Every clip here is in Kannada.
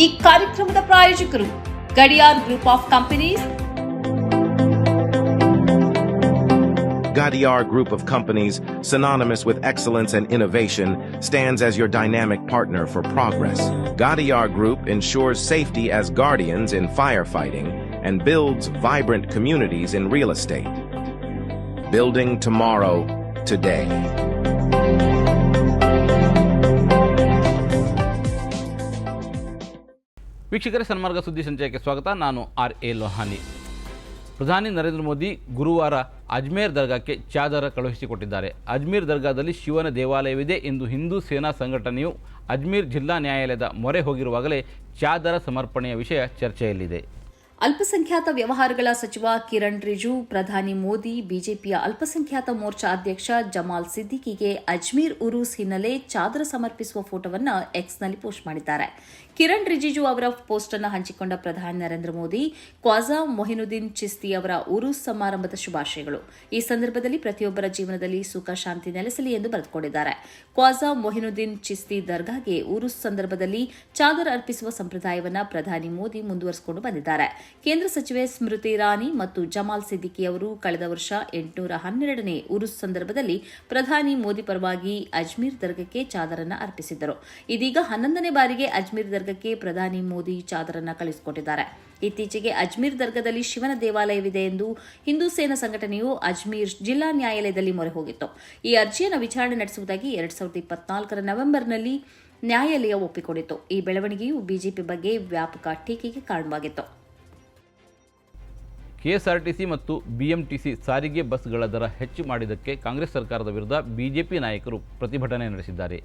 ಈ ಕಾರ್ಯಕ್ರಮದ ಪ್ರಾಯೋಜಕರು Gadiyar group of companies. Gadiar Group of Companies, synonymous with excellence and innovation, stands as your dynamic partner for progress. Gadiar Group ensures safety as guardians in firefighting and builds vibrant communities in real estate. Building tomorrow, today. ವೀಕ್ಷಕರೇ, ಸನ್ಮಾರ್ಗ ಸುದ್ದಿ ಸಂಚಯಕ್ಕೆ ಸ್ವಾಗತ. ನಾನು RA ಲೋಹಾನಿ. ಪ್ರಧಾನಿ ನರೇಂದ್ರ ಮೋದಿ ಗುರುವಾರ ಅಜ್ಮೇರ್ ದರ್ಗಾಕ್ಕೆ ಚಾದರ ಕಳುಹಿಸಿಕೊಟ್ಟಿದ್ದಾರೆ. ಅಜ್ಮೀರ್ ದರ್ಗಾದಲ್ಲಿ ಶಿವನ ದೇವಾಲಯವಿದೆ ಎಂದು ಹಿಂದೂ ಸೇನಾ ಸಂಘಟನೆಯು ಅಜ್ಮೀರ್ ಜಿಲ್ಲಾ ನ್ಯಾಯಾಲಯದ ಮೊರೆ ಹೋಗಿರುವಾಗಲೇ ಚಾದರ ಸಮರ್ಪಣೆಯ ವಿಷಯ ಚರ್ಚೆಯಲ್ಲಿದೆ. ಅಲ್ಪಸಂಖ್ಯಾತ ವ್ಯವಹಾರಗಳ ಸಚಿವ ಕಿರಣ್ ರಿಜಿಜು ಪ್ರಧಾನಿ ಮೋದಿ ಬಿಜೆಪಿಯ ಅಲ್ಪಸಂಖ್ಯಾತ ಮೋರ್ಚಾ ಅಧ್ಯಕ್ಷ ಜಮಾಲ್ ಸಿದ್ದಿಕಿಗೆ ಅಜ್ಮೀರ್ ಉರೂಸ್ ಹಿನ್ನೆಲೆ ಚಾದರ ಸಮರ್ಪಿಸುವ ಫೋಟೋವನ್ನು ಎಕ್ಸ್ನಲ್ಲಿ ಪೋಸ್ಟ್ ಮಾಡಿದ್ದಾರೆ. ಕಿರಣ್ ರಿಜಿಜು ಅವರ ಪೋಸ್ಟ್ ಅನ್ನು ಹಂಚಿಕೊಂಡ ಪ್ರಧಾನಿ ನರೇಂದ್ರ ಮೋದಿ ಖ್ವಾಜಾ ಮೊಹಿನುದ್ದೀನ್ ಚಿಸ್ತಿ ಅವರ ಉರೂಸ್ ಸಮಾರಂಭದ ಶುಭಾಶಯಗಳು. ಈ ಸಂದರ್ಭದಲ್ಲಿ ಪ್ರತಿಯೊಬ್ಬರ ಜೀವನದಲ್ಲಿ ಸುಖ ಶಾಂತಿ ನೆಲೆಸಲಿ ಎಂದು ಬರೆದುಕೊಂಡಿದ್ದಾರೆ. ಖ್ವಾಜಾ ಮೊಹಿನುದ್ದೀನ್ ಚಿಸ್ತಿ ದರ್ಗಾಗೆ ಉರೂಸ್ ಸಂದರ್ಭದಲ್ಲಿ ಚಾದರ ಅರ್ಪಿಸುವ ಸಂಪ್ರದಾಯವನ್ನು ಪ್ರಧಾನಿ ಮೋದಿ ಮುಂದುವರಿಸಿಕೊಂಡು ಬಂದಿದ್ದಾರೆ. ಕೇಂದ್ರ ಸಚಿವೆ ಸ್ಮೃತಿ ಇರಾನಿ ಮತ್ತು ಜಮಾಲ್ ಸಿದ್ದಿಕಿ ಅವರು ಕಳೆದ ವರ್ಷ 812ನೇ ಉರುಸ್ ಸಂದರ್ಭದಲ್ಲಿ ಪ್ರಧಾನಿ ಮೋದಿ ಪರವಾಗಿ ಅಜ್ಮೀರ್ ದರ್ಗಕ್ಕೆ ಚಾದರನ್ನ ಅರ್ಪಿಸಿದ್ದರು. ಇದೀಗ 11ನೇ ಬಾರಿಗೆ ಅಜ್ಮೀರ್ ದರ್ಗಕ್ಕೆ ಪ್ರಧಾನಿ ಮೋದಿ ಚಾದರನ್ನ ಕಳುಹಿಸಿಕೊಟ್ಟಿದ್ದಾರೆ. ಇತ್ತೀಚೆಗೆ ಅಜ್ಮೀರ್ ದರ್ಗದಲ್ಲಿ ಶಿವನ ದೇವಾಲಯವಿದೆ ಎಂದು ಹಿಂದೂ ಸೇನಾ ಸಂಘಟನೆಯು ಅಜ್ಮೀರ್ ಜಿಲ್ಲಾ ನ್ಯಾಯಾಲಯದಲ್ಲಿ ಮೊರೆ ಹೋಗಿತ್ತು. ಈ ಅರ್ಜಿಯನ್ನು ವಿಚಾರಣೆ ನಡೆಸುವುದಾಗಿ 2024ರ ನವೆಂಬರ್ನಲ್ಲಿ ನ್ಯಾಯಾಲಯ ಒಪ್ಪಿಕೊಂಡಿತ್ತು. ಈ ಬೆಳವಣಿಗೆಯು ಬಿಜೆಪಿ ಬಗ್ಗೆ ವ್ಯಾಪಕ ಟೀಕೆಗೆ ಕಾರಣವಾಗಿತ್ತು. ಕೆಎಸ್ಆರ್ಟಿಸಿ ಮತ್ತು ಬಿಎಂಟಿಸಿ ಸಾರಿಗೆ ಬಸ್ಗಳ ದರ ಹೆಚ್ಚು ಮಾಡಿದ್ದಕ್ಕೆ ಕಾಂಗ್ರೆಸ್ ಸರ್ಕಾರದ ವಿರುದ್ಧ ಬಿಜೆಪಿ ನಾಯಕರು ಪ್ರತಿಭಟನೆ ನಡೆಸಿದ್ದಾರೆ.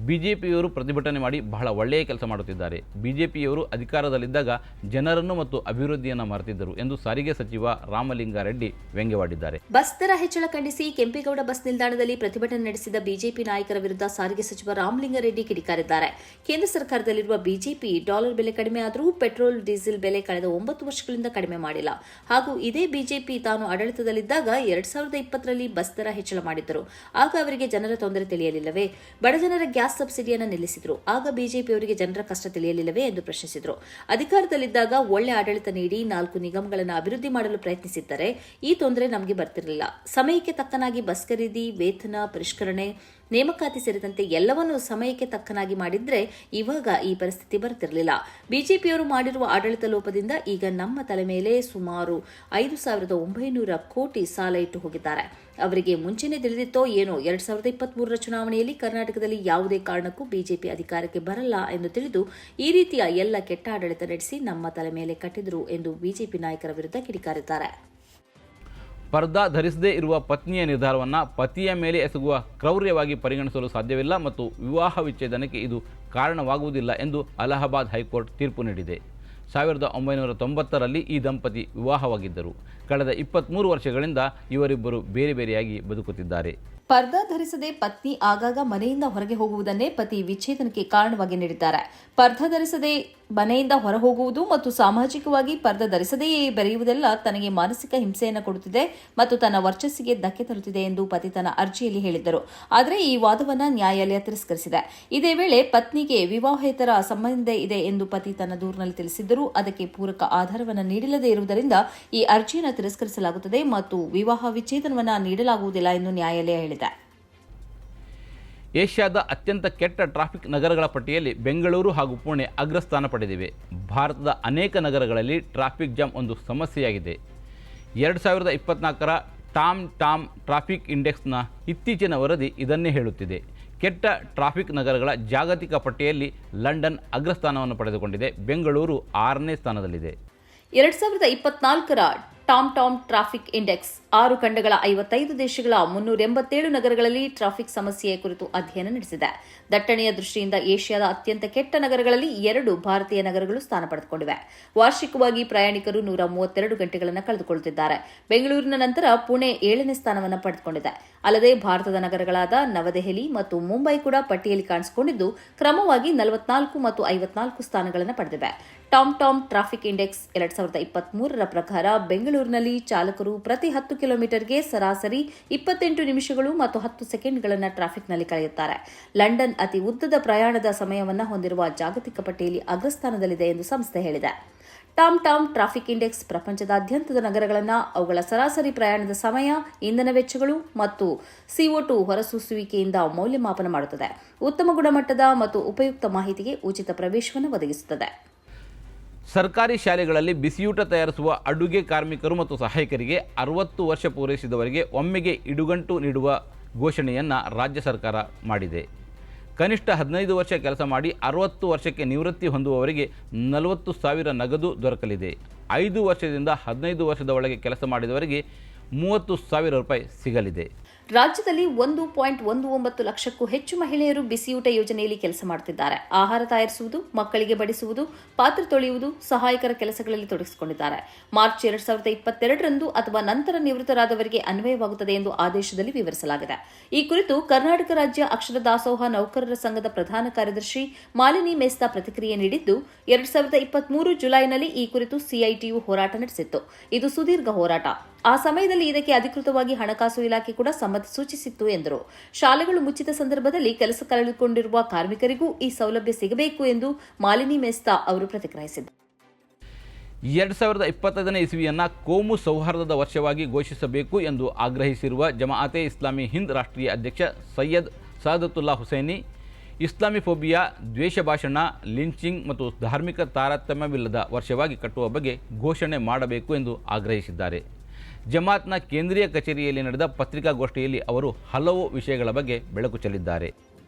ಬಿಜೆಪಿಯವರು ಪ್ರತಿಭಟನೆ ಮಾಡಿ ಬಹಳ ಒಳ್ಳೆಯ ಕೆಲಸ ಮಾಡುತ್ತಿದ್ದಾರೆ. ಬಿಜೆಪಿಯವರು ಅಧಿಕಾರದಲ್ಲಿದ್ದಾಗ ಜನರನ್ನು ಮತ್ತು ಅಭಿವೃದ್ಧಿಯನ್ನು ಮರೆತಿದ್ದರು ಎಂದು ಸಾರಿಗೆ ಸಚಿವ ರಾಮಲಿಂಗಾರೆಡ್ಡಿ ವ್ಯಂಗ್ಯವಾಡಿದ್ದಾರೆ. ಬಸ್ ದರ ಹೆಚ್ಚಳ ಖಂಡಿಸಿ ಕೆಂಪೇಗೌಡ ಬಸ್ ನಿಲ್ದಾಣದಲ್ಲಿ ಪ್ರತಿಭಟನೆ ನಡೆಸಿದ ಬಿಜೆಪಿ ನಾಯಕರ ವಿರುದ್ಧ ಸಾರಿಗೆ ಸಚಿವ ರಾಮಲಿಂಗಾರೆಡ್ಡಿ ಕಿಡಿಕಾರಿದ್ದಾರೆ. ಕೇಂದ್ರ ಸರ್ಕಾರದಲ್ಲಿರುವ ಬಿಜೆಪಿ ಡಾಲರ್ ಬೆಲೆ ಕಡಿಮೆ ಆದರೂ ಪೆಟ್ರೋಲ್ ಡೀಸೆಲ್ ಬೆಲೆ ಕಳೆದ 9 ವರ್ಷಗಳಿಂದ ಕಡಿಮೆ ಮಾಡಿಲ್ಲ. ಹಾಗೂ ಇದೇ ಬಿಜೆಪಿ ತಾನು ಆಡಳಿತದಲ್ಲಿದ್ದಾಗ 2020ರಲ್ಲಿ ಬಸ್ ದರ ಹೆಚ್ಚಳ ಮಾಡಿದ್ದರು. ಆಗ ಅವರಿಗೆ ಜನರ ತೊಂದರೆ ತಿಳಿಯಲಿಲ್ಲವೇ? ಬಡಜನರ ಗ್ಯಾಸ್ ಸಬ್ಸಿಡಿಯನ್ನು ನಿಲ್ಲಿಸಿದ್ರು. ಆಗ ಬಿಜೆಪಿಯವರಿಗೆ ಜನರ ಕಷ್ಟ ತಿಳಿಯಲಿಲ್ಲವೇ ಎಂದು ಪ್ರಶ್ನಿಸಿದರು. ಅಧಿಕಾರದಲ್ಲಿದ್ದಾಗ ಒಳ್ಳೆ ಆಡಳಿತ ನೀಡಿ 4 ನಿಗಮಗಳನ್ನು ಅಭಿವೃದ್ಧಿ ಮಾಡಲು ಪ್ರಯತ್ನಿಸಿದ್ದರೆ ಈ ತೊಂದರೆ ನಮಗೆ ಬರ್ತಿರಲಿಲ್ಲ. ಸಮಯಕ್ಕೆ ತಕ್ಕನಾಗಿ ಬಸ್ ಖರೀದಿ, ವೇತನ ಪರಿಷ್ಕರಣೆ, ನೇಮಕಾತಿ ಸೇರಿದಂತೆ ಎಲ್ಲವನ್ನೂ ಸಮಯಕ್ಕೆ ತಕ್ಕನಾಗಿ ಮಾಡಿದ್ರೆ ಇವಾಗ ಈ ಪರಿಸ್ಥಿತಿ ಬರ್ತಿರಲಿಲ್ಲ. ಬಿಜೆಪಿಯವರು ಮಾಡಿರುವ ಆಡಳಿತ ಲೋಪದಿಂದ ಈಗ ನಮ್ಮ ತಲೆ ಮೇಲೆ ಸುಮಾರು 5,900 ಕೋಟಿ ಸಾಲ ಇಟ್ಟು ಹೋಗಿದ್ದಾರೆ. ಅವರಿಗೆ ಮುಂಚೆನೇ ತಿಳಿದಿತ್ತೋ ಏನೋ 2023ರ ಚುನಾವಣೆಯಲ್ಲಿ ಕರ್ನಾಟಕದಲ್ಲಿ ಯಾವುದೇ ಕಾರಣಕ್ಕೂ ಬಿಜೆಪಿ ಅಧಿಕಾರಕ್ಕೆ ಬರಲ್ಲ ಎಂದು ತಿಳಿದು ಈ ರೀತಿಯ ಎಲ್ಲ ಕೆಟ್ಟ ಆಡಳಿತ ನಡೆಸಿ ನಮ್ಮ ತಲೆ ಮೇಲೆ ಕಟ್ಟಿದ್ರು ಎಂದು ಬಿಜೆಪಿ ನಾಯಕರ ವಿರುದ್ಧ ಕಿಡಿಕಾರಿದ್ದಾರೆ. ಪರ್ದಾ ಧರಿಸದೇ ಇರುವ ಪತ್ನಿಯ ನಿರ್ಧಾರವನ್ನು ಪತಿಯ ಮೇಲೆ ಎಸಗುವ ಕ್ರೌರ್ಯವಾಗಿ ಪರಿಗಣಿಸಲು ಸಾಧ್ಯವಿಲ್ಲ ಮತ್ತು ವಿವಾಹ ವಿಚ್ಛೇದನಕ್ಕೆ ಇದು ಕಾರಣವಾಗುವುದಿಲ್ಲ ಎಂದು ಅಲಹಾಬಾದ್ ಹೈಕೋರ್ಟ್ ತೀರ್ಪು ನೀಡಿದೆ. 1990ರಲ್ಲಿ ಈ ದಂಪತಿ ವಿವಾಹವಾಗಿದ್ದರು. ಕಳೆದ 23 ವರ್ಷಗಳಿಂದ ಇವರಿಬ್ಬರು ಬೇರೆ ಬೇರೆಯಾಗಿ ಬದುಕುತ್ತಿದ್ದಾರೆ. ಪರ್ದಾ ಧರಿಸದೆ ಪತ್ನಿ ಆಗಾಗ ಮನೆಯಿಂದ ಹೊರಗೆ ಹೋಗುವುದನ್ನೇ ಪತಿ ವಿಚ್ಛೇದನಕ್ಕೆ ಕಾರಣವಾಗಿ ನೀಡಿದ್ದಾರೆ. ಪರ್ದಾ ಧರಿಸದೆ ಮನೆಯಿಂದ ಹೊರ ಹೋಗುವುದು ಮತ್ತು ಸಾಮಾಜಿಕವಾಗಿ ಪರ್ದಾ ಧರಿಸದೆಯೇ ಬೆರೆಯುವುದೆಲ್ಲ ತನಗೆ ಮಾನಸಿಕ ಹಿಂಸೆಯನ್ನು ಕೊಡುತ್ತಿದೆ ಮತ್ತು ತನ್ನ ವರ್ಚಸ್ಸಿಗೆ ಧಕ್ಕೆ ತರುತ್ತಿದೆ ಎಂದು ಪತಿ ತನ್ನ ಅರ್ಜಿಯಲ್ಲಿ ಹೇಳಿದ್ದರು. ಆದರೆ ಈ ವಾದವನ್ನು ನ್ಯಾಯಾಲಯ ತಿರಸ್ಕರಿಸಿದೆ. ಇದೇ ವೇಳೆ ಪತ್ನಿಗೆ ವಿವಾಹೇತರ ಸಂಬಂಧ ಇದೆ ಎಂದು ಪತಿ ತನ್ನ ದೂರಿನಲ್ಲಿ ತಿಳಿಸಿದ್ದರೂ ಅದಕ್ಕೆ ಪೂರಕ ಆಧಾರವನ್ನು ನೀಡಿಲ್ಲದೇ ಇರುವುದರಿಂದ ಈ ಅರ್ಜಿಯನ್ನು ತಿರಸ್ಕರಿಸಲಾಗುತ್ತದೆ ಮತ್ತು ವಿವಾಹ ವಿಚ್ಛೇದನವನ್ನು ನೀಡಲಾಗುವುದಿಲ್ಲ ಎಂದು ನ್ಯಾಯಾಲಯ ಹೇಳಿದೆ. ಏಷ್ಯಾದ ಅತ್ಯಂತ ಕೆಟ್ಟ ಟ್ರಾಫಿಕ್ ನಗರಗಳ ಪಟ್ಟಿಯಲ್ಲಿ ಬೆಂಗಳೂರು ಹಾಗೂ ಪುಣೆ ಅಗ್ರಸ್ಥಾನ ಪಡೆದಿವೆ. ಭಾರತದ ಅನೇಕ ನಗರಗಳಲ್ಲಿ ಟ್ರಾಫಿಕ್ ಜಾಮ್ ಒಂದು ಸಮಸ್ಯೆಯಾಗಿದೆ. 2024ರ ಟಾಮ್ ಟ್ರಾಫಿಕ್ ಇಂಡೆಕ್ಸ್ನ ಇತ್ತೀಚಿನ ವರದಿ ಇದನ್ನೇ ಹೇಳುತ್ತಿದೆ. ಕೆಟ್ಟ ಟ್ರಾಫಿಕ್ ನಗರಗಳ ಜಾಗತಿಕ ಪಟ್ಟಿಯಲ್ಲಿ ಲಂಡನ್ ಅಗ್ರಸ್ಥಾನವನ್ನು ಪಡೆದುಕೊಂಡಿದೆ. ಬೆಂಗಳೂರು 6ನೇ ಸ್ಥಾನದಲ್ಲಿದೆ. 2024ರ ಟಾಮ್ ಟ್ರಾಫಿಕ್ ಇಂಡೆಕ್ಸ್ 6 ಖಂಡಗಳ 55 ದೇಶಗಳ 387 ನಗರಗಳಲ್ಲಿ ಟ್ರಾಫಿಕ್ ಸಮಸ್ಯೆಯ ಕುರಿತು ಅಧ್ಯಯನ ನಡೆಸಿದೆ. ದಟ್ಟಣೆಯ ದೃಷ್ಟಿಯಿಂದ ಏಷ್ಯಾದ ಅತ್ಯಂತ ಕೆಟ್ಟ ನಗರಗಳಲ್ಲಿ 2 ಭಾರತೀಯ ನಗರಗಳು ಸ್ಥಾನ ಪಡೆದುಕೊಂಡಿವೆ. ವಾರ್ಷಿಕವಾಗಿ ಪ್ರಯಾಣಿಕರು 132 ಗಂಟೆಗಳನ್ನು ಕಳೆದುಕೊಳ್ಳುತ್ತಿದ್ದಾರೆ. ಬೆಂಗಳೂರಿನ ನಂತರ ಪುಣೆ 7ನೇ ಸ್ಥಾನವನ್ನು ಪಡೆದುಕೊಂಡಿದೆ. ಅಲ್ಲದೆ ಭಾರತದ ನಗರಗಳಾದ ನವದೆಹಲಿ ಮತ್ತು ಮುಂಬೈ ಕೂಡ ಪಟ್ಟಿಯಲ್ಲಿ ಕಾಣಿಸಿಕೊಂಡಿದ್ದು ಕ್ರಮವಾಗಿ 44 ಮತ್ತು 54 ಸ್ಥಾನಗಳನ್ನು ಪಡೆದಿವೆ. ಟಾಮ್ ಟ್ರಾಫಿಕ್ ಇಂಡೆಕ್ಸ್ 2023ರ ಪ್ರಕಾರ ಬೆಂಗಳೂರು ಬೆಂಗಳೂರಿನಲ್ಲಿ ಚಾಲಕರು ಪ್ರತಿ 10 ಕಿಲೋಮೀಟರ್ಗೆ ಸರಾಸರಿ 28 ನಿಮಿಷಗಳು ಮತ್ತು 10 ಸೆಕೆಂಡ್ಗಳನ್ನು ಟ್ರಾಫಿಕ್ನಲ್ಲಿ ಕಳೆಯುತ್ತಾರೆ. ಲಂಡನ್ ಅತಿ ಉದ್ದದ ಪ್ರಯಾಣದ ಸಮಯವನ್ನು ಹೊಂದಿರುವ ಜಾಗತಿಕ ಪಟ್ಟಿಯಲ್ಲಿ ಅಗ್ರಸ್ಥಾನದಲ್ಲಿದೆ ಎಂದು ಸಂಸ್ಥೆ ಹೇಳಿದೆ. ಟಾಮ್ ಟ್ರಾಫಿಕ್ ಇಂಡೆಕ್ಸ್ ಪ್ರಪಂಚದಾದ್ಯಂತದ ನಗರಗಳನ್ನು ಅವುಗಳ ಸರಾಸರಿ ಪ್ರಯಾಣದ ಸಮಯ, ಇಂಧನ ವೆಚ್ಚಗಳು ಮತ್ತು CO2 ಹೊರಸೂಸುವಿಕೆಯಿಂದ ಮೌಲ್ಯಮಾಪನ ಮಾಡುತ್ತದೆ. ಉತ್ತಮ ಗುಣಮಟ್ಟದ ಮತ್ತು ಉಪಯುಕ್ತ ಮಾಹಿತಿಗೆ ಉಚಿತ ಪ್ರವೇಶವನ್ನು ಒದಗಿಸುತ್ತದೆ. ಸರ್ಕಾರಿ ಶಾಲೆಗಳಲ್ಲಿ ಬಿಸಿಯೂಟ ತಯಾರಿಸುವ ಅಡುಗೆ ಕಾರ್ಮಿಕರು ಮತ್ತು ಸಹಾಯಕರಿಗೆ 60 ವರ್ಷ ಪೂರೈಸಿದವರಿಗೆ ಒಮ್ಮೆಗೆ ಇಡುಗಂಟು ನೀಡುವ ಘೋಷಣೆಯನ್ನು ರಾಜ್ಯ ಸರ್ಕಾರ ಮಾಡಿದೆ. ಕನಿಷ್ಠ 15 ವರ್ಷ ಕೆಲಸ ಮಾಡಿ 60 ವರ್ಷಕ್ಕೆ ನಿವೃತ್ತಿ ಹೊಂದುವವರಿಗೆ 40,000 ನಗದು ದೊರಕಲಿದೆ. 5 ವರ್ಷದಿಂದ 15 ವರ್ಷದ ಒಳಗೆ ಕೆಲಸ ಮಾಡಿದವರಿಗೆ 30,000 ರೂಪಾಯಿ ಸಿಗಲಿದೆ. ರಾಜ್ಯದಲ್ಲಿ 1.19 ಲಕ್ಷಕ್ಕೂ ಹೆಚ್ಚು ಮಹಿಳೆಯರು ಬಿಸಿಯೂಟ ಯೋಜನೆಯಲ್ಲಿ ಕೆಲಸ ಮಾಡುತ್ತಿದ್ದಾರೆ. ಆಹಾರ ತಯಾರಿಸುವುದು, ಮಕ್ಕಳಿಗೆ ಬಡಿಸುವುದು, ಪಾತ್ರೆ ತೊಳೆಯುವುದು, ಸಹಾಯಕರ ಕೆಲಸಗಳಲ್ಲಿ ತೊಡಗಿಸಿಕೊಂಡಿದ್ದಾರೆ. ಮಾರ್ಚ್ 2022ರಂದು ಅಥವಾ ನಂತರ ನಿವೃತ್ತರಾದವರಿಗೆ ಅನ್ವಯವಾಗುತ್ತದೆ ಎಂದು ಆದೇಶದಲ್ಲಿ ವಿವರಿಸಲಾಗಿದೆ. ಈ ಕುರಿತು ಕರ್ನಾಟಕ ರಾಜ್ಯ ಅಕ್ಷರ ದಾಸೋಹ ನೌಕರರ ಸಂಘದ ಪ್ರಧಾನ ಕಾರ್ಯದರ್ಶಿ ಮಾಲಿನಿ ಮೆಸ್ತಾ ಪ್ರತಿಕ್ರಿಯೆ ನೀಡಿದ್ದು, 2023 ಜುಲೈನಲ್ಲಿ ಈ ಕುರಿತು CITU ಹೋರಾಟ ನಡೆಸಿತ್ತು. ಇದು ಸುದೀರ್ಘ ಹೋರಾಟ. ಆ ಸಮಯದಲ್ಲಿ ಇದಕ್ಕೆ ಅಧಿಕೃತವಾಗಿ ಹಣಕಾಸು ಇಲಾಖೆ ಕೂಡ ಸಮ್ಮತಿ ಸೂಚಿಸಿತ್ತು ಎಂದರು. ಶಾಲೆಗಳು ಮುಚ್ಚಿದ ಸಂದರ್ಭದಲ್ಲಿ ಕೆಲಸ ಕಳೆದುಕೊಂಡಿರುವ ಕಾರ್ಮಿಕರಿಗೂ ಈ ಸೌಲಭ್ಯ ಸಿಗಬೇಕು ಎಂದು ಮಾಲಿನಿ ಮೆಸ್ತಾ ಅವರು ಪ್ರತಿಕ್ರಿಯಿಸಿದರು. 2025ನೇ ಇಸವಿಯನ್ನು ಕೋಮು ಸೌಹಾರ್ದದ ವರ್ಷವಾಗಿ ಘೋಷಿಸಬೇಕು ಎಂದು ಆಗ್ರಹಿಸಿರುವ ಜಮಾಅತೆ ಇಸ್ಲಾಮಿ ಹಿಂದ್ ರಾಷ್ಟ್ರೀಯ ಅಧ್ಯಕ್ಷ ಸೈಯದ್ ಸಾದತುಲ್ಲಾ ಹುಸೈನಿ, ಇಸ್ಲಾಮಿಫೋಬಿಯಾ, ದ್ವೇಷ ಭಾಷಣ, ಲಿಂಚಿಂಗ್ ಮತ್ತು ಧಾರ್ಮಿಕ ತಾರತಮ್ಯವಿಲ್ಲದ ವರ್ಷವಾಗಿ ಕಟ್ಟುವ ಬಗ್ಗೆ ಘೋಷಣೆ ಮಾಡಬೇಕು ಎಂದು ಆಗ್ರಹಿಸಿದ್ದಾರೆ. ಜಮಾತ್ನ ಕೇಂದ್ರೀಯ ಕಚೇರಿಯಲ್ಲಿ ನಡೆದ ಪತ್ರಿಕಾಗೋಷ್ಠಿಯಲ್ಲಿ ಅವರು ಹಲವು ವಿಷಯಗಳ ಬಗ್ಗೆ ಬೆಳಕು ಚೆಲ್ಲಿದ್ದಾರೆ.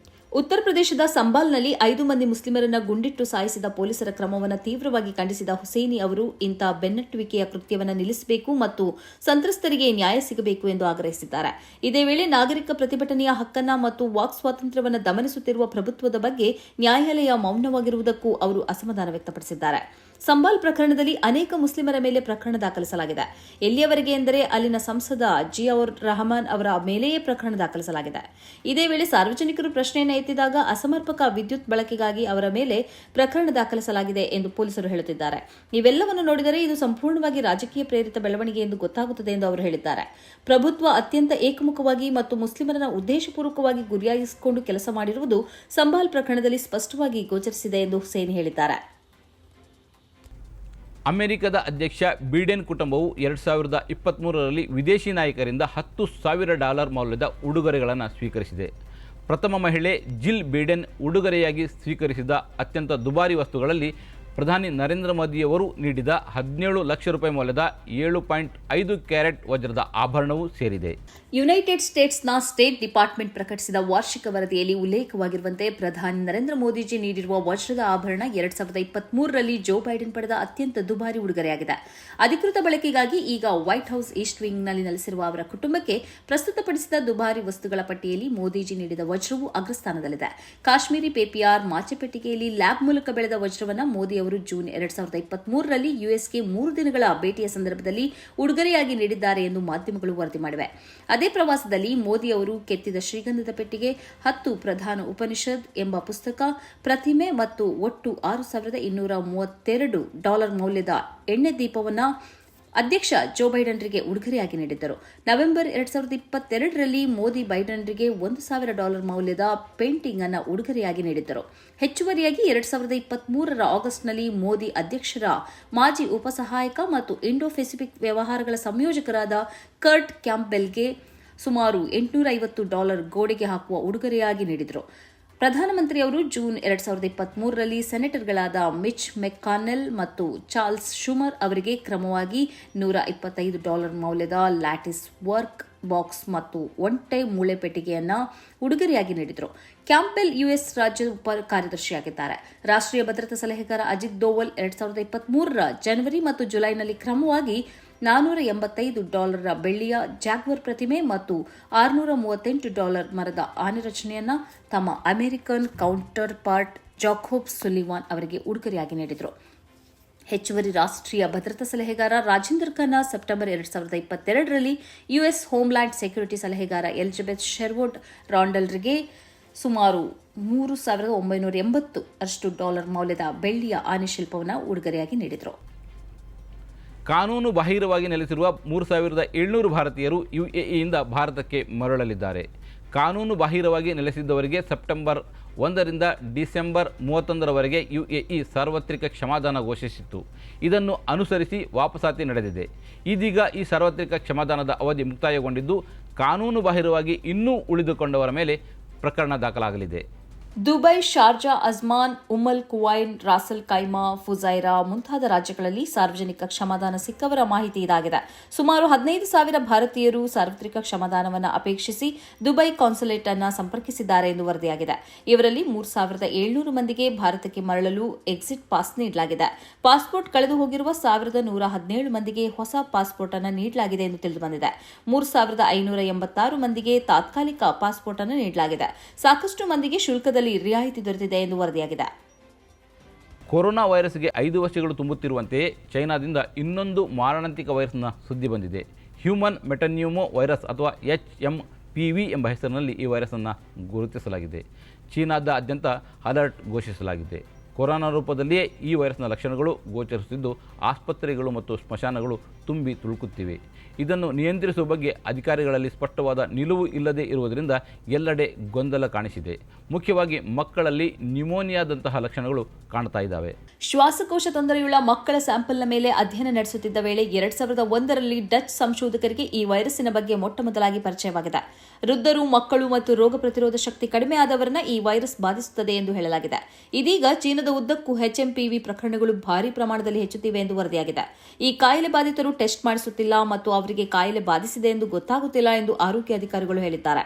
ಉತ್ತರ ಪ್ರದೇಶದ ಸಂಬಾಲ್ನಲ್ಲಿ 5 ಮಂದಿ ಮುಸ್ಲಿಮರನ್ನ ಗುಂಡಿಟ್ಟು ಸಾಯಿಸಿದ ಪೊಲೀಸರ ಕ್ರಮವನ್ನು ತೀವ್ರವಾಗಿ ಖಂಡಿಸಿದ ಹುಸೇನಿ ಅವರು ಇಂಥ ಬೆನ್ನಟ್ಟುವಿಕೆಯ ಕೃತ್ಯವನ್ನು ನಿಲ್ಲಿಸಬೇಕು ಮತ್ತು ಸಂತ್ರಸ್ತರಿಗೆ ನ್ಯಾಯ ಸಿಗಬೇಕು ಎಂದು ಆಗ್ರಹಿಸಿದ್ದಾರೆ. ಇದೇ ವೇಳೆ ನಾಗರಿಕ ಪ್ರತಿಭಟನೆಯ ಹಕ್ಕನ್ನ ಮತ್ತು ವಾಕ್ ಸ್ವಾತಂತ್ರ್ಯವನ್ನು ದಮನಿಸುತ್ತಿರುವ ಪ್ರಭುತ್ವದ ಬಗ್ಗೆ ನ್ಯಾಯಾಲಯ ಮೌನವಾಗಿರುವುದಕ್ಕೂ ಅವರು ಅಸಮಾಧಾನ ವ್ಯಕ್ತಪಡಿಸಿದ್ದಾರೆ. ಸಂಬಾಲ್ ಪ್ರಕರಣದಲ್ಲಿ ಅನೇಕ ಮುಸ್ಲಿಮರ ಮೇಲೆ ಪ್ರಕರಣ ದಾಖಲಿಸಲಾಗಿದೆ. ಎಲ್ಲಿಯವರೆಗೆ ಎಂದರೆ ಅಲ್ಲಿನ ಸಂಸದ ಜಿಯಾউর ರಹಮಾನ್ ಅವರ ಮೇಲೆಯೇ ಪ್ರಕರಣ ದಾಖಲಿಸಲಾಗಿದೆ. ಇದೇ ವೇಳೆ ಸಾರ್ವಜನಿಕರು ಪ್ರಶ್ನೆಯನ್ನು ಎತ್ತಿದಾಗ ಅಸಮರ್ಪಕ ವಿದ್ಯುತ್ ಬಳಕೆಗಾಗಿ ಅವರ ಮೇಲೆ ಪ್ರಕರಣ ದಾಖಲಿಸಲಾಗಿದೆ ಎಂದು ಪೊಲೀಸರು ಹೇಳುತ್ತಿದ್ದಾರೆ. ಇವೆಲ್ಲವನ್ನು ನೋಡಿದರೆ ಇದು ಸಂಪೂರ್ಣವಾಗಿ ರಾಜಕೀಯ ಪ್ರೇರಿತ ಬೆಳವಣಿಗೆ ಎಂದು ಗೊತ್ತಾಗುತ್ತದೆ ಎಂದು ಅವರು ಹೇಳಿದ್ದಾರೆ. ಪ್ರಭುತ್ವ ಅತ್ಯಂತ ಏಕಮುಖವಾಗಿ ಮತ್ತು ಮುಸ್ಲಿಮರನ್ನ ಉದ್ದೇಶಪೂರ್ವಕವಾಗಿ ಗುರಿಯಾಗಿಸಿಕೊಂಡು ಕೆಲಸ ಮಾಡಿರುವುದು ಸಂಬಾಲ್ ಪ್ರಕರಣದಲ್ಲಿ ಸ್ಪಷ್ಟವಾಗಿ ಗೋಚರಿಸಿದೆ ಎಂದು ಹುಸೇನಿ ಹೇಳಿದ್ದಾರೆ. ಅಮೆರಿಕದ ಅಧ್ಯಕ್ಷ ಬಿಡೆನ್ ಕುಟುಂಬವು 2023ರಲ್ಲಿ ವಿದೇಶಿ ನಾಯಕರಿಂದ $10,000 ಮೌಲ್ಯದ ಉಡುಗೊರೆಗಳನ್ನು ಸ್ವೀಕರಿಸಿದೆ. ಪ್ರಥಮ ಮಹಿಳೆ ಜಿಲ್ ಬಿಡೆನ್ ಉಡುಗೊರೆಯಾಗಿ ಸ್ವೀಕರಿಸಿದ ಅತ್ಯಂತ ದುಬಾರಿ ವಸ್ತುಗಳಲ್ಲಿ ಪ್ರಧಾನಿ ನರೇಂದ್ರ ಮೋದಿಯವರು ನೀಡಿದ 17 ಲಕ್ಷ ರೂಪಾಯಿ ಮೌಲ್ಯದ 7.5 ಕ್ಯಾರೆಟ್ ವಜ್ರದ ಆಭರಣವೂ ಸೇರಿದೆ. ಯುನೈಟೆಡ್ ಸ್ಟೇಟ್ಸ್ನ ಸ್ಟೇಟ್ ಡಿಪಾರ್ಟ್ಮೆಂಟ್ ಪ್ರಕಟಿಸಿದ ವಾರ್ಷಿಕ ವರದಿಯಲ್ಲಿ ಉಲ್ಲೇಖವಾಗಿರುವಂತೆ ಪ್ರಧಾನಿ ನರೇಂದ್ರ ಮೋದಿಜಿ ನೀಡಿರುವ ವಜ್ರದ ಆಭರಣ 2023ರಲ್ಲಿ ಜೋ ಬೈಡೆನ್ ಪಡೆದ ಅತ್ಯಂತ ದುಬಾರಿ ಉಡುಗೊರೆಯಾಗಿದೆ. ಅಧಿಕೃತ ಬಳಕೆಗಾಗಿ ಈಗ ವೈಟ್ ಹೌಸ್ ಈಸ್ಟ್ ವಿಂಗ್ನಲ್ಲಿ ನೆಲೆಸಿರುವ ಅವರ ಕುಟುಂಬಕ್ಕೆ ಪ್ರಸ್ತುತಪಡಿಸಿದ ದುಬಾರಿ ವಸ್ತುಗಳ ಪಟ್ಟಿಯಲ್ಲಿ ಮೋದಿಜಿ ನೀಡಿದ ವಜ್ರವು ಅಗ್ರಸ್ಥಾನದಲ್ಲಿದೆ. ಕಾಶ್ಮೀರಿ ಪೇಪಿಯಾರ್ ಮಾಚೆಪೆಟ್ಟಿಗೆಯಲ್ಲಿ ಲ್ಯಾಬ್ ಮೂಲಕ ಬೆಳೆದ ವಜ್ರವನ್ನು ಮೋದಿ ಅವರು ಜೂನ್ 2023ರಲ್ಲಿ ಯುಎಸ್ಗೆ 3 ದಿನಗಳ ಭೇಟಿಯ ಸಂದರ್ಭದಲ್ಲಿ ಉಡುಗೊರೆಯಾಗಿ ನೀಡಿದ್ದಾರೆ ಎಂದು ಮಾಧ್ಯಮಗಳು ವರದಿ ಮಾಡಿವೆ. ಅದೇ ಪ್ರವಾಸದಲ್ಲಿ ಮೋದಿ ಅವರು ಕೆತ್ತಿದ ಶ್ರೀಗಂಧದ ಪೆಟ್ಟಿಗೆ, 10 ಪ್ರಧಾನ ಉಪನಿಷದ್ ಎಂಬ ಪುಸ್ತಕ, ಪ್ರತಿಮೆ ಮತ್ತು ಒಟ್ಟು $6,232 ಮೌಲ್ಯದ ಎಣ್ಣೆ ದೀಪವನ್ನು ಅಧ್ಯಕ್ಷ ಜೋ ಬೈಡನ್ರಿಗೆ ಉಡುಗೊರೆಯಾಗಿ ನೀಡಿದ್ದರು. ನವೆಂಬರ್ 2022ರಲ್ಲಿ ಮೋದಿ ಬೈಡನ್ರಿಗೆ $1,000 ಮೌಲ್ಯದ ಪೇಂಟಿಂಗ್ ಅನ್ನು ಉಡುಗೊರೆಯಾಗಿ ನೀಡಿದ್ದರು. ಹೆಚ್ಚುವರಿಯಾಗಿ 2023ರ ಆಗಸ್ಟ್ನಲ್ಲಿ ಮೋದಿ ಅಧ್ಯಕ್ಷರ ಮಾಜಿ ಉಪಸಹಾಯಕ ಮತ್ತು ಇಂಡೋ ಪೆಸಿಫಿಕ್ ವ್ಯವಹಾರಗಳ ಸಂಯೋಜಕರಾದ ಕರ್ಟ್ ಕ್ಯಾಂಪ್ಬೆಲ್ಗೆ ಸುಮಾರು $850 ಗೋಡೆಗೆ ಹಾಕುವ ಉಡುಗೊರೆಯಾಗಿ ನೀಡಿದರು. ಪ್ರಧಾನಮಂತ್ರಿಯವರು ಜೂನ್ 2023ರಲ್ಲಿ ಸೆನೆಟರ್ಗಳಾದ ಮಿಚ್ ಮೆಕ್ಕಾನೆಲ್ ಮತ್ತು ಚಾರ್ಲ್ಸ್ ಶುಮರ್ ಅವರಿಗೆ ಕ್ರಮವಾಗಿ $125 ಮೌಲ್ಯದ ಲ್ಯಾಟಿಸ್ ವರ್ಕ್ ಬಾಕ್ಸ್ ಮತ್ತು ಒಂಟೆ ಮೂಳೆ ಪೆಟ್ಟಿಗೆಯನ್ನು ಉಡುಗೊರೆಯಾಗಿ ನೀಡಿದರು. ಕ್ಯಾಂಪೆಲ್ ಯುಎಸ್ ರಾಜ್ಯ ಉಪ ಕಾರ್ಯದರ್ಶಿಯಾಗಿದ್ದಾರೆ. ರಾಷ್ಟ್ರೀಯ ಭದ್ರತಾ ಸಲಹೆಗಾರ ಅಜಿತ್ ದೋವಲ್ 2023ರ ಜನವರಿ ಮತ್ತು ಜುಲೈನಲ್ಲಿ ಕ್ರಮವಾಗಿ $485 ಬೆಳ್ಳಿಯ ಜಾಗ್ವರ್ ಪ್ರತಿಮೆ ಮತ್ತು $638 ಮರದ ಆನೆ ರಚನೆಯನ್ನು ತಮ್ಮ American counterpart Jacob Sullivan ಅವರಿಗೆ ಉಡುಗೊರೆಯಾಗಿ ನೀಡಿದರು. ಹೆಚ್ಚುವರಿ ರಾಷ್ಟ್ರೀಯ ಭದ್ರತಾ ಸಲಹೆಗಾರ ರಾಜೇಂದರ್ ಖನ್ನಾ ಸೆಪ್ಟೆಂಬರ್ 2022ರಲ್ಲಿ ಯುಎಸ್ ಹೋಮ್ಲ್ಯಾಂಡ್ ಸೆಕ್ಯೂರಿಟಿ ಸಲಹೆಗಾರ ಎಲಿಜಬೆತ್ ಶೆರ್ವುಡ್ ರಾಂಡಲ್ರಿಗೆ ಸುಮಾರು $3,980 ಮೌಲ್ಯದ ಬೆಳ್ಳಿಯ ಆನೆ ಶಿಲ್ಪವನ್ನು ಉಡುಗೊರೆಯಾಗಿ ನೀಡಿದರು. ಕಾನೂನು ಬಾಹಿರವಾಗಿ ನೆಲೆಸಿರುವ 3,700 ಭಾರತೀಯರು UAEಯಿಂದ ಭಾರತಕ್ಕೆ ಮರಳಲಿದ್ದಾರೆ. ಕಾನೂನು ಬಾಹಿರವಾಗಿ ನೆಲೆಸಿದ್ದವರಿಗೆ ಸೆಪ್ಟೆಂಬರ್ 1ರಿಂದ ಡಿಸೆಂಬರ್ 31ರವರೆಗೆ UAE ಸಾರ್ವತ್ರಿಕ ಕ್ಷಮಾದಾನ ಘೋಷಿಸಿತ್ತು. ಇದನ್ನು ಅನುಸರಿಸಿ ವಾಪಸಾತಿ ನಡೆದಿದೆ. ಇದೀಗ ಈ ಸಾರ್ವತ್ರಿಕ ಕ್ಷಮಾದಾನದ ಅವಧಿ ಮುಕ್ತಾಯಗೊಂಡಿದ್ದು, ಕಾನೂನು ಬಾಹಿರವಾಗಿ ಇನ್ನೂ ಉಳಿದುಕೊಂಡವರ ಮೇಲೆ ಪ್ರಕರಣ ದಾಖಲಾಗಲಿದೆ. ದುಬೈ, ಶಾರ್ಜಾ, ಅಜ್ಮಾನ್, ಉಮ್ಮಲ್ ಕುವೈನ್, ರಾಸಲ್ ಖೈಮಾ, ಫುಜೈರಾ ಮುಂತಾದ ರಾಜ್ಯಗಳಲ್ಲಿ ಸಾರ್ವಜನಿಕ ಕ್ಷಮಾದಾನ ಸಿಕ್ಕವರ ಮಾಹಿತಿ ಇದಾಗಿದೆ. ಸುಮಾರು 15,000 ಭಾರತೀಯರು ಸಾರ್ವತ್ರಿಕ ಕ್ಷಮಾದಾನವನ್ನು ಅಪೇಕ್ಷಿಸಿ ದುಬೈ ಕಾನ್ಸುಲೇಟ್ ಅನ್ನು ಸಂಪರ್ಕಿಸಿದ್ದಾರೆ ಎಂದು ವರದಿಯಾಗಿದೆ. ಇವರಲ್ಲಿ 3,700 ಮಂದಿಗೆ ಭಾರತಕ್ಕೆ ಮರಳಲು ಎಕ್ಸಿಟ್ ಪಾಸ್ ನೀಡಲಾಗಿದೆ. ಪಾಸ್ಪೋರ್ಟ್ ಕಳೆದು ಹೋಗಿರುವ 1,117 ಮಂದಿಗೆ ಹೊಸ ಪಾಸ್ಪೋರ್ಟ್ ಅನ್ನು ನೀಡಲಾಗಿದೆ ಎಂದು ತಿಳಿದುಬಂದಿದೆ. 3,586 ಮಂದಿಗೆ ತಾತ್ಕಾಲಿಕ ಪಾಸ್ಪೋರ್ಟ್ ಅನ್ನು ನೀಡಲಾಗಿದೆ. ಸಾಕಷ್ಟು ಮಂದಿಗೆ ಶುಲ್ಕದ ರಿಯಾಯಿತಿ ದೊರೆತಿದೆ ಎಂದು ವರದಿಯಾಗಿದೆ. ಕೊರೋನಾ ವೈರಸ್ಗೆ 5 ವರ್ಷಗಳು ತುಂಬುತ್ತಿರುವಂತೆಯೇ ಚೈನಾದಿಂದ ಇನ್ನೊಂದು ಮಾರಣಾಂತಿಕ ವೈರಸ್ನ ಸುದ್ದಿ ಬಂದಿದೆ. ಹ್ಯೂಮನ್ ಮೆಟನ್ಯೂಮೋ ವೈರಸ್ ಅಥವಾ HMPV ಎಂಬ ಹೆಸರಿನಲ್ಲಿ ಈ ವೈರಸ್ಸನ್ನು ಗುರುತಿಸಲಾಗಿದೆ. ಚೀನಾದಾದ್ಯಂತ ಅಲರ್ಟ್ ಘೋಷಿಸಲಾಗಿದೆ. ಕೊರೋನಾ ರೂಪದಲ್ಲಿಯೇ ಈ ವೈರಸ್ನ ಲಕ್ಷಣಗಳು ಗೋಚರಿಸುತ್ತಿದ್ದು, ಆಸ್ಪತ್ರೆಗಳು ಮತ್ತು ಸ್ಮಶಾನಗಳು ತುಂಬಿ ತುಳುಕುತ್ತಿವೆ. ಇದನ್ನು ನಿಯಂತ್ರಿಸುವ ಬಗ್ಗೆ ಅಧಿಕಾರಿಗಳಲ್ಲಿ ಸ್ಪಷ್ಟವಾದ ನಿಲುವು ಇಲ್ಲದೇ ಇರುವುದರಿಂದ ಎಲ್ಲೆಡೆ ಗೊಂದಲ ಕಾಣಿಸಿದೆ. ಮುಖ್ಯವಾಗಿ ಮಕ್ಕಳಲ್ಲಿ ನ್ಯೂಮೋನಿಯಾದಂತಹ ಲಕ್ಷಣಗಳು ಕಾಣ್ತಾ ಇದ್ದಾವೆ. ಶ್ವಾಸಕೋಶ ತೊಂದರೆಯುಳ್ಳ ಮಕ್ಕಳ ಸ್ಯಾಂಪಲ್ನ ಮೇಲೆ ಅಧ್ಯಯನ ನಡೆಸುತ್ತಿದ್ದ ವೇಳೆ 2001ರಲ್ಲಿ ಡಚ್ ಸಂಶೋಧಕರಿಗೆ ಈ ವೈರಸ್ಸಿನ ಬಗ್ಗೆ ಮೊಟ್ಟಮೊದಲಾಗಿ ಪರಿಚಯವಾಗಿದೆ. ವೃದ್ಧರು, ಮಕ್ಕಳು ಮತ್ತು ರೋಗ ಪ್ರತಿರೋಧ ಶಕ್ತಿ ಕಡಿಮೆ ಆದವರನ್ನ ಈ ವೈರಸ್ ಬಾಧಿಸುತ್ತದೆ ಎಂದು ಹೇಳಲಾಗಿದೆ. ಇದೀಗ ಚೀನಾದ ಉದ್ದಕ್ಕೂ HMPV ಪ್ರಕರಣಗಳು ಭಾರೀ ಪ್ರಮಾಣದಲ್ಲಿ ಹೆಚ್ಚುತ್ತಿವೆ ಎಂದು ವರದಿಯಾಗಿದೆ. ಈ ಕಾಯಿಲೆ ಬಾಧಿತರು ಟೆಸ್ಟ್ ಮಾಡಿಸುತ್ತಿಲ್ಲ ಮತ್ತು ಅವರಿಗೆ ಕಾಯಿಲೆ ಬಾಧಿಸಿದೆ ಎಂದು ಗೊತ್ತಾಗುತ್ತಿಲ್ಲ ಎಂದು ಆರೋಗ್ಯ ಅಧಿಕಾರಿಗಳು ಹೇಳಿದ್ದಾರೆ.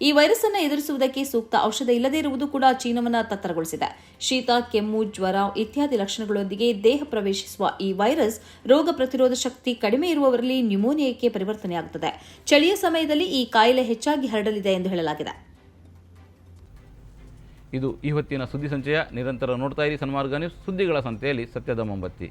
ಈ ವೈರಸ್ ಅನ್ನು ಎದುರಿಸುವುದಕ್ಕೆ ಸೂಕ್ತ ಔಷಧ ಇಲ್ಲದೇ ಇರುವುದು ಕೂಡ ಚೀನಾವನ್ನು ತತ್ತರಗೊಳಿಸಿದೆ. ಶೀತ, ಕೆಮ್ಮು, ಜ್ವರ ಇತ್ಯಾದಿ ಲಕ್ಷಣಗಳೊಂದಿಗೆ ದೇಹ ಪ್ರವೇಶಿಸುವ ಈ ವೈರಸ್ ರೋಗ ಪ್ರತಿರೋಧ ಶಕ್ತಿ ಕಡಿಮೆ ಇರುವವರಲ್ಲಿ ನ್ಯೂಮೋನಿಯಾಕ್ಕೆ ಪರಿವರ್ತನೆಯಾಗುತ್ತದೆ. ಚಳಿಯ ಸಮಯದಲ್ಲಿ ಈ ಕಾಯಿಲೆ ಹೆಚ್ಚಾಗಿ ಹರಡಲಿದೆ ಎಂದು ಹೇಳಲಾಗಿದೆ. ಇದು ಇವತ್ತಿನ ಸುದ್ದಿ ಸಂಚಯ. ನಿರಂತರ ನೋಡ್ತಾ ಇರಿ ಸನ್ಮಾರ್ಗ ನ್ಯೂಸ್. ಸುದ್ದಿಗಳ ಸಂತೆಯಲ್ಲಿ ಸತ್ಯದ ಮೊಂಬತ್ತಿ.